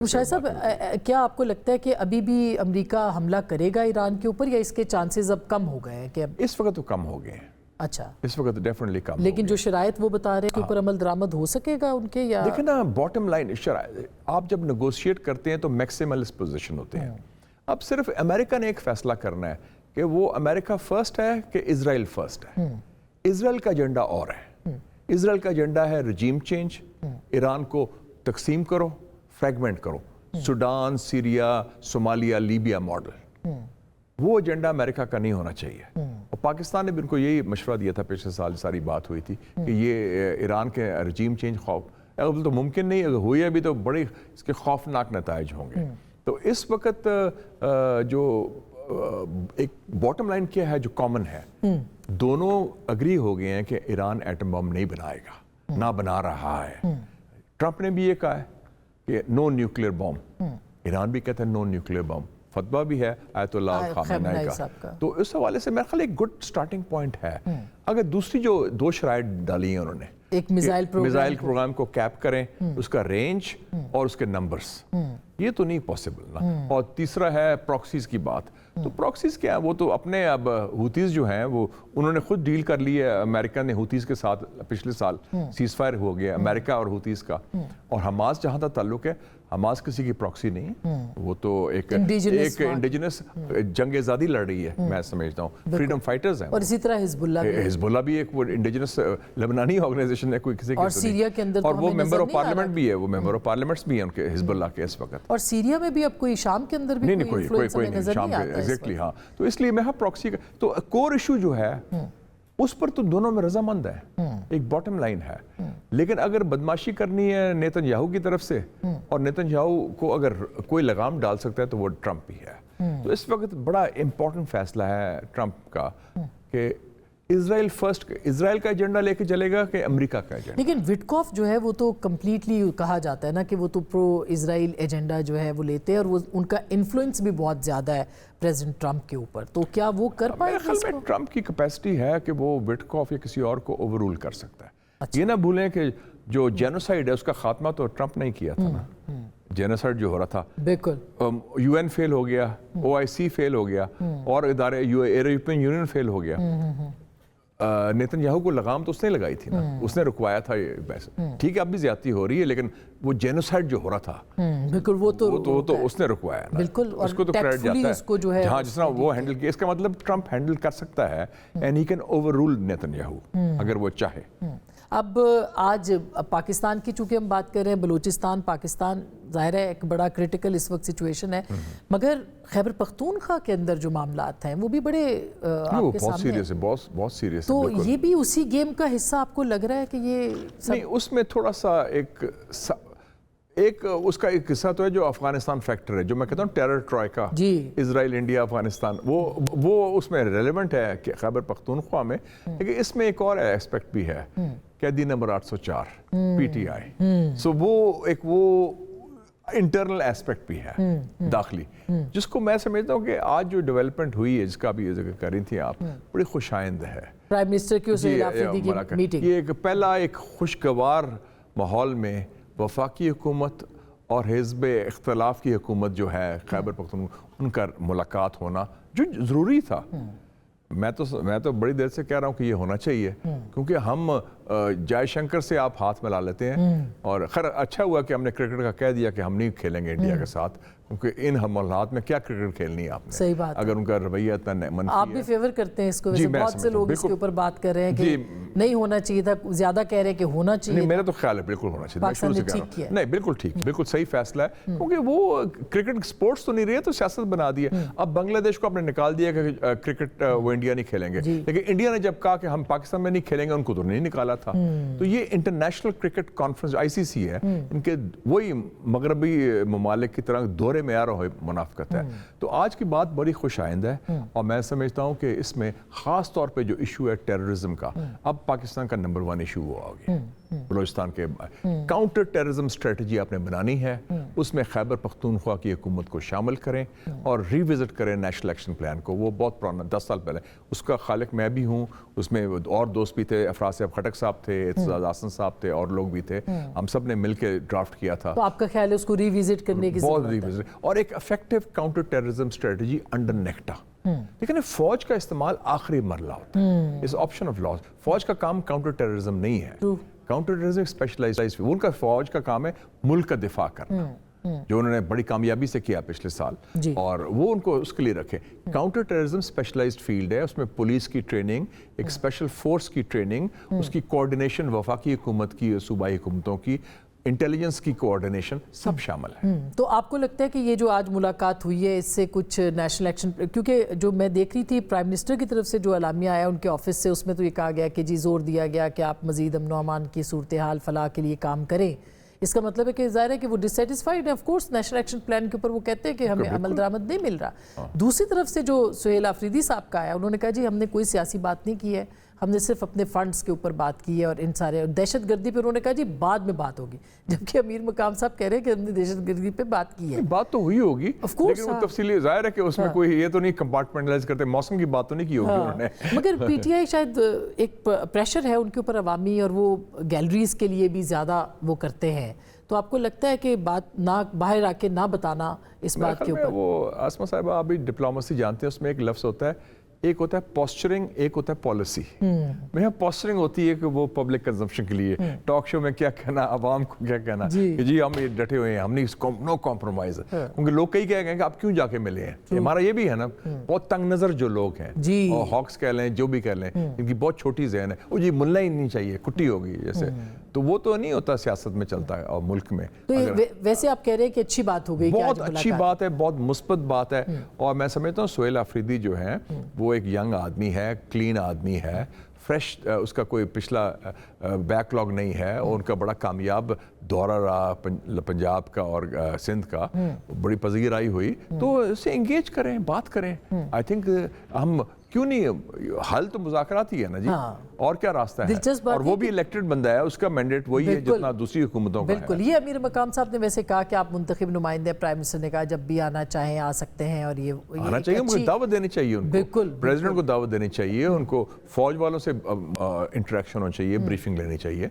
شاہد صاحب، کیا آپ کو لگتا ہے کہ ابھی بھی امریکہ حملہ کرے گا ایران کے اوپر، یا اس کے چانسز اب کم ہو گئے ہیں؟ کہ اس وقت تو کم ہو گئے ہیں. اچھا، اس وقت ڈیفینیٹلی کم. لیکن جو شرائط وہ بتا رہے ہیں کہ اوپر عمل درآمد ہو سکے گا ان کے، یا دیکھیں نا باٹم لائن آپ جب نیگوشیٹ کرتے ہیں تو میکسیملسٹ پوزیشن ہوتے ہیں. اب صرف امریکہ نے ایک فیصلہ کرنا ہے کہ وہ امریکہ فرسٹ ہے کہ اسرائیل فرسٹ ہے. اسرائیل کا ایجنڈا اور ہے. اسرائیل کا ایجنڈا ہے رجیم چینج، ایران کو تقسیم کرو، فریگمنٹ کرو، Sudan, Syria, Somalia, Libya model. وہ ایجنڈا امریکہ کا نہیں ہونا چاہیے. اور پاکستان نے بھی ان کو یہی مشورہ دیا تھا، پچھلے سال ساری بات ہوئی تھی کہ یہ ایران کے رجیم چینج خوف اگر تو ممکن نہیں، اگر ہوئی ابھی تو بڑے اس کے خوفناک نتائج ہوں گے. تو اس وقت جو ایک باٹم لائن کیا ہے جو کامن ہے، دونوں اگری ہو گئے ہیں کہ ایران ایٹم بم نہیں بنائے گا، نہ بنا رہا ہے. ٹرمپ نے بھی یہ کہا ہے کہ نو نیوکلیئر بم. ایران بھی کہتا ہے نو نیوکلیئر بم. فتویٰ بھی ہے آیت اللہ خامنہ ای کا. تو اس حوالے سے میرے خیال ایک گڈ سٹارٹنگ پوائنٹ ہے. اگر دوسری جو دو شرائط ڈالی ہیں انہوں نے، ایک میزائل پروگرام کو کیپ کریں، اس کا رینج اور اس کے نمبرز، یہ تو نہیں پاسبل نا. اور تیسرا ہے پراکسیز کی بات. تو پراکسیز کیا ہے؟ وہ تو اپنے اب ہوتیز جو ہیں وہ انہوں نے خود ڈیل کر لی ہے. امریکہ نے ہوتیز کے ساتھ پچھلے سال سیز فائر ہو گیا امریکہ اور ہوتیز کا. اور حماس جہاں تک تعلق ہے، حماس کسی کی پراکسی نہیں، وہ تو ایک انڈیجنس جنگ آزادی لڑ رہی ہے. میں سمجھتا ہوں فریڈم فائٹرز ہیں. اور اسی طرح حزب اللہ بھی ایک وہ انڈیجنس لبنانی آرگنائزیشن ہے، کوئی کسی اور سیریا کے اندر، اور وہ ممبر آف پارلیمنٹ بھی ہے، وہ ممبر آف پارلیمنٹس بھی ہیں ان کے حزب اللہ کے اس وقت. اور سیریا میں بھی اب کوئی شام کے اندر بھی کوئی نظر نہیں آتا. ایگزیکٹلی ہاں. تو اس لیے میں پراکسی کا تو کور ایشو جو ہے اس پر تو دونوں میں رضامند ہے، ایک باٹم لائن ہے. لیکن اگر بدماشی کرنی ہے نیتن یاہو کی طرف سے، اور نیتن یاہو کو اگر کوئی لگام ڈال سکتا ہے تو وہ ٹرمپ بھی ہے. تو اس وقت بڑا امپورٹنٹ فیصلہ ہے ٹرمپ کا کہ اسرائیل فرسٹ، اسرائیل کا ایجنڈا لے کے چلے گا کہ امریکہ کا ایجنڈا. لیکن وٹکوف جو ہے وہ تو کمپلیٹلی کہا جاتا ہے نا کہ وہ تو پرو اسرائیل ایجنڈا جو ہے وہ لیتے ہیں، اور وہ ان کا انفلوئنس بھی بہت زیادہ ہے پریزیڈنٹ ٹرمپ کے اوپر. تو کیا وہ کر پائے گا؟ میرے خیال میں ٹرمپ کی کیپیسٹی ہے کہ وہ وٹکوف یا کسی اور کو اوور رول کر سکتا ہے. یہ نہ بھولیں کہ جو جینوسائیڈ ہے اس کا خاتمہ تو ٹرمپ نے کیا تھا نا. جینوسائیڈ جو ہو رہا تھا، بالکل یو این فیل ہو گیا، او آئی سی فیل ہو گیا، اور ادارے یورپین یونین فیل ہو گیا. نیتن یاہو کو لگام تو اس نے لگائی تھی نا، اس نے رکوایا تھا یہ پیسے. ٹھیک ہے اب بھی زیادتی ہو رہی ہے، لیکن وہ جینوسائیڈ جو ہو رہا تھا بالکل وہ تو اس نے رکوایا نا. بالکل، اس کو تو کریڈٹ جاتا ہے. ہاں، جس طرح وہ ہینڈل کیا، اس کا مطلب ٹرمپ ہینڈل کر سکتا ہے and he can overrule Netanyahu اگر وہ چاہے. اب آج پاکستان کی چونکہ ہم بات کر رہے ہیں، بلوچستان پاکستان ظاہر ہے ایک بڑا کرٹیکل اس وقت سچویشن ہے، مگر خیبر پختونخوا کے اندر جو معاملات ہیں وہ بھی بڑے آپ کے سامنے ہیں. بہت سیریس. تو یہ بھی اسی گیم کا حصہ آپ کو لگ رہا ہے کہ یہ نہیں؟ اس میں تھوڑا سا ایک اس کا ایک قصہ تو ہے جو افغانستان فیکٹر ہے، جو میں کہتا ہوں ٹیرر ٹرائیکا، اسرائیل، انڈیا، افغانستان، وہ اس میں ریلیونٹ ہے کہ خیبر پختونخوا میں. لیکن اس میں ایک اور ایسپیکٹ بھی ہے، قیدی نمبر 804 پی ٹی آئی. سو وہ انٹرنل ایسپیکٹ بھی ہے داخلی، جس کو میں سمجھتا ہوں کہ آج جو ڈیولپمنٹ ہوئی ہے، جس کا بھی ذکر کر رہی تھی آپ، بڑی خوش آئند ہے. پرائم منسٹر کی میٹنگ، یہ پہلا ایک خوشگوار ماحول میں وفاقی حکومت اور حزب اختلاف کی حکومت جو ہے خیبر پختونخوا، ان کا ملاقات ہونا جو ضروری تھا. میں تو بڑی دیر سے کہہ رہا ہوں کہ یہ ہونا چاہیے، کیونکہ ہم جائے شنکر سے آپ ہاتھ ملا لیتے ہیں. اور خیر اچھا ہوا کہ ہم نے کرکٹ کا کہہ دیا کہ ہم نہیں کھیلیں گے انڈیا کے ساتھ، کیونکہ ان حالات میں کیا کرکٹ کھیلنی ہے آپ نے. صحیح بات، اگر ان کا رویہ اتنا منفی ہے. آپ بھی فیور کرتے ہیں اس کو، بہت سے لوگ اس کے اوپر بات کر رہے ہیں کہ نہیں ہونا چاہیے تھا، زیادہ کہہ رہے ہیں کہ ہونا چاہیے. میرا تو خیال ہے بالکل ہونا چاہیے. پاکستان نے ٹھیک کیا. نہیں بالکل ٹھیک، بالکل صحیح فیصلہ ہے، کیونکہ وہ کرکٹ سپورٹس تو نہیں رہے تو سیاست بنا دی ہے. اب بنگلہ دیش کو آپ نے نکال دیا کہ کرکٹ وہ انڈیا نہیں کھیلیں گے، لیکن انڈیا نے جب کہا کہ ہم پاکستان میں نہیں کھیلیں گے، ان کو تو نہیں نکالا تھا. تو یہ انٹرنیشنل کرکٹ کانفرنس ICC ہے، ان کے وہی مغربی ممالک کی طرح دورے میں آ رہا منافقت ہے. تو آج کی بات بڑی خوش آئند ہے، اور میں سمجھتا ہوں کہ اس میں خاص طور پہ جو ایشو ہے ٹیررزم کا، اب پاکستان کا نمبر 1 ایشو وہ آ گیا. بلوچستان کے کاؤنٹر ٹیررزم اسٹریٹجی آپ نے بنانی ہے, اس میں خیبر پختونخوا کی حکومت کو شامل کریں اور ری وزٹ کریں نیشنل ایکشن پلان کو. وہ بہت پرانا 10 سال پہلے, اس کا خالق میں بھی ہوں, اس میں اور دوست بھی تھے, افراز صاحب خٹک صاحب تھے, اعتزاز احسن صاحب تھے, اور لوگ بھی تھے, ہم سب نے مل کے ڈرافٹ کیا تھا. تو آپ کا خیال ہے اس کو ری وزٹ کرنے کی بہت ضرورت ری ہے؟ وزٹ, اور ایک effective counter terrorism strategy under NACTA. لیکن فوج کا استعمال آخری مرحلہ ہوتا ہے, اس آپشن آف لاس. فوج کا کام کاؤنٹر ٹیررزم نہیں ہے, کاؤنٹر ٹیررزم اسپیشلائز, ان کا فوج کا کام ہے ملک کا دفاع کرنا, جو انہوں نے بڑی کامیابی سے کیا پچھلے سال, اور وہ ان کو اس کے لیے رکھے. کاؤنٹر ٹیررزم اسپیشلائزڈ فیلڈ ہے, اس میں پولیس کی ٹریننگ, ایک اسپیشل فورس کی ٹریننگ, اس کی کوآرڈینیشن وفاقی حکومت کی, صوبائی حکومتوں کی, انٹیلیجنس کی کوآرڈینیشن, سب شامل ہے. تو آپ کو لگتا ہے کہ یہ جو آج ملاقات ہوئی ہے, اس سے کچھ نیشنل ایکشن, کیونکہ جو میں دیکھ رہی تھی پرائم منسٹر کی طرف سے جو اعلامیہ آیا ان کے آفس سے, اس میں تو یہ کہا گیا کہ جی زور دیا گیا کہ آپ مزید امن و امان کی صورتحال فلاح کے لیے کام کریں. اس کا مطلب ہے کہ ظاہر ہے کہ وہ ڈسسیٹسفائیڈ ہے of course national action plan کے اوپر. وہ کہتے ہیں کہ ہمیں عمل درآمد نہیں مل رہا. دوسری طرف سے جو سہیل آفریدی صاحب کا آیا, انہوں نے کہا جی ہم نے کوئی سیاسی بات نہیں کی ہے, ہم نے صرف اپنے فنڈز کے اوپر بات کی ہے, اور ان سارے دہشت گردی پہ انہوں نے کہا جی بعد میں بات ہوگی, جبکہ امیر مقام صاحب کہہ رہے ہیں کہ ہم نے دہشت گردی پہ بات کی ہے. بات تو ہوئی ہوگی, لیکن وہ تفصیلی ظاہر ہے کہ اس میں کوئی یہ تو نہیں کمپارٹمنٹلائز کرتے, موسم کی بات تو نہیں کی ہوگی انہوں نے. مگر پی ٹی آئی شاید ایک پریشر ہے ان کے اوپر عوامی, اور وہ گیلریز کے لیے بھی زیادہ وہ کرتے ہیں. تو آپ کو لگتا ہے کہ بات نہ باہر آ کے نہ بتانا اس بات کے اوپر؟ وہ آسما صاحبہ آپ بھی ڈپلومیسی جانتے ہیں, اس میں ایک لفظ ہوتا ہے, ایک ہوتا ہے پوسچرنگ, ایک ہوتا ہے پالیسی. میں پوسچرنگ ہوتی ہے کہ وہ پبلک کنزمپشن کے لیے, ٹاک شو میں کیا کہنا, عوام کو کیا کہنا کہ جی ہم یہ ڈٹے ہوئے ہیں, ہم نہیں, نو کمپرومائز. کیونکہ لوگ کئی کہہ گئے کہ آپ کیوں جا کے ملے ہیں. ہمارا یہ بھی ہے نا, بہت تنگ نظر جو لوگ ہیں, اور ہاکس کہہ لیں, جو بھی کہہ لیں, ان کی بہت چھوٹی ذہن ہے, وہ جی ملنا ہی نہیں چاہیے, کٹی ہوگی جیسے. تو وہ تو نہیں ہوتا سیاست میں چلتا ہے اور ملک میں. تو ویسے آپ کہہ رہے ہیں کہ اچھی بات ہو گئی, بہت اچھی بات ہے, بہت مثبت بات ہے. اور میں سمجھتا ہوں سہیل آفریدی جو ہیں وہ ایک ینگ آدمی ہے, کلین آدمی ہے, فریش, اس کا کوئی پچھلا بیک لاگ نہیں ہے, اور ان کا بڑا کامیاب دورہ رہا پنجاب کا اور سندھ کا, بڑی پذیرائی ہوئی. تو اس سے انگیج کریں, بات کریں. آئی تھنک ہم کیوں نہیں, حل تو مذاکرات ہی ہے نا جی, اور کیا راستہ ہے. اور وہ بھی الیکٹڈ بندہ ہے, اس کا مینڈیٹ وہی ہے جتنا دوسری حکومتوں کا ہے. بالکل. یہ امیر مقام صاحب نے ویسے کہا کہ آپ منتخب نمائندے, پرائم منسٹر نے کہا جب بھی آنا چاہیں آ سکتے ہیں, اور یہ آنا چاہیے, مجھے دعوت دینی چاہیے ان کو. بالکل, پریزیڈنٹ کو دعوت دینی چاہیے, ان کو فوج والوں سے انٹریکشن ہونا چاہیے, بریفنگ لینی چاہیے.